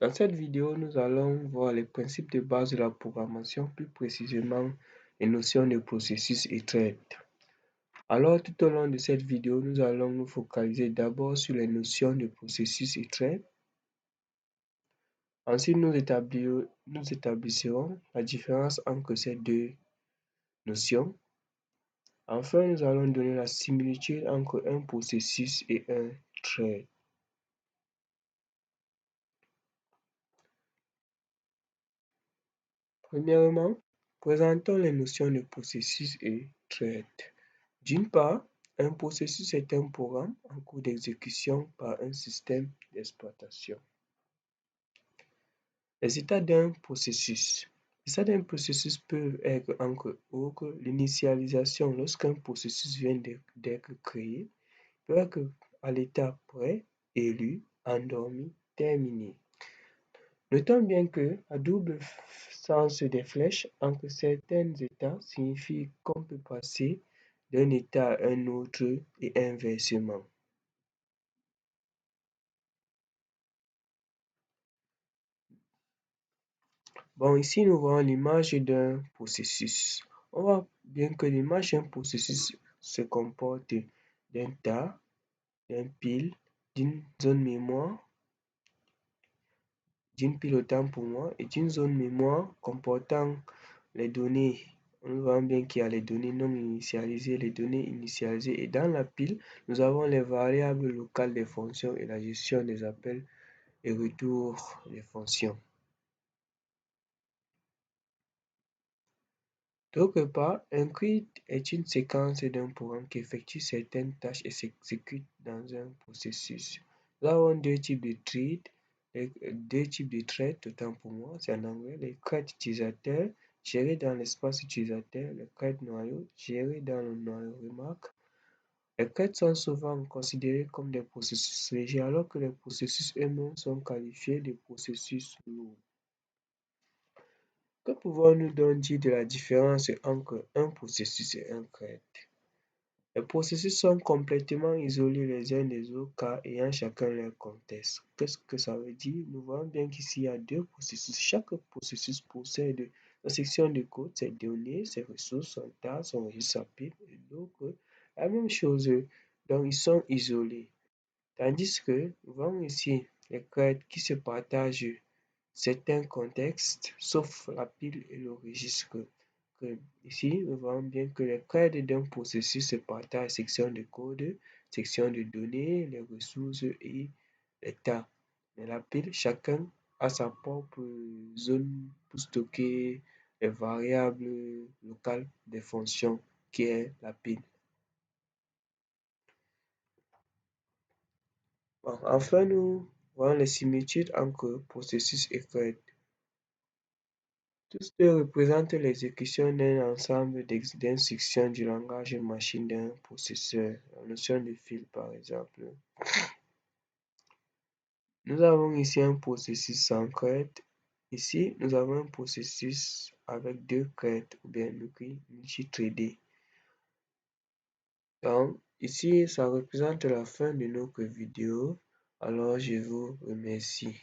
Dans cette vidéo, nous allons voir les principes de base de la programmation, plus précisément les notions de processus et thread. Alors, tout au long de cette vidéo, nous allons nous focaliser d'abord sur les notions de processus et thread. Ensuite, nous établisserons la différence entre ces deux notions. Enfin, nous allons donner la similitude entre un processus et un thread. Premièrement, présentons les notions de processus et thread. D'une part, un processus est un programme en cours d'exécution par un système d'exploitation. Les états d'un processus. Les états d'un processus peuvent être entre autres l'initialisation lorsqu'un processus vient d'être créé, peut être à l'état prêt, élu, endormi, terminé. Notons bien que à double sens des flèches entre certains états signifie qu'on peut passer d'un état à un autre et inversement. Bon, ici nous voyons l'image d'un processus. On voit bien que l'image d'un processus se comporte d'un tas, d'un pile, d'une zone mémoire, d'une pile autant pour moi et d'une zone mémoire comportant les données. On voit bien qu'il y a les données non initialisées, les données initialisées et dans la pile, nous avons les variables locales des fonctions et la gestion des appels et retours des fonctions. D'autre part, un CRUD est une séquence d'un programme qui effectue certaines tâches et s'exécute dans un processus. Nous avons deux types de threads, autant pour moi, c'est en anglais, les threads utilisateurs gérés dans l'espace utilisateur, les threads noyaux gérés dans le noyau remarque. Les threads sont souvent considérés comme des processus légers alors que les processus eux-mêmes sont qualifiés de processus lourds. Que pouvons-nous donc dire de la différence entre un processus et un thread? Les processus sont complètement isolés les uns des autres car ayant chacun leur contexte. Qu'est-ce que ça veut dire? Nous voyons bien qu'ici il y a deux processus. Chaque processus possède sa section de code, ses données, ses ressources, son tas, son registre API et donc la même chose. Donc ils sont isolés. Tandis que nous voyons ici les threads qui se partagent certains contextes, sauf la pile et le registre. Ici, nous voyons bien que les threads d'un processus se partagent section de code, section de données, les ressources et les tas. Mais la pile, chacun a sa propre zone pour stocker les variables locales des fonctions qui est la pile. Bon, enfin, nous voyons les similitudes entre processus et thread. Tous deux représentent l'exécution d'un ensemble d'instructions du langage machine d'un processeur, la notion de fil par exemple. Nous avons ici un processus sans thread. Ici, nous avons un processus avec deux threads ou bien multi-threadé. Donc, ici, ça représente la fin de notre vidéo. Alors, je vous remercie.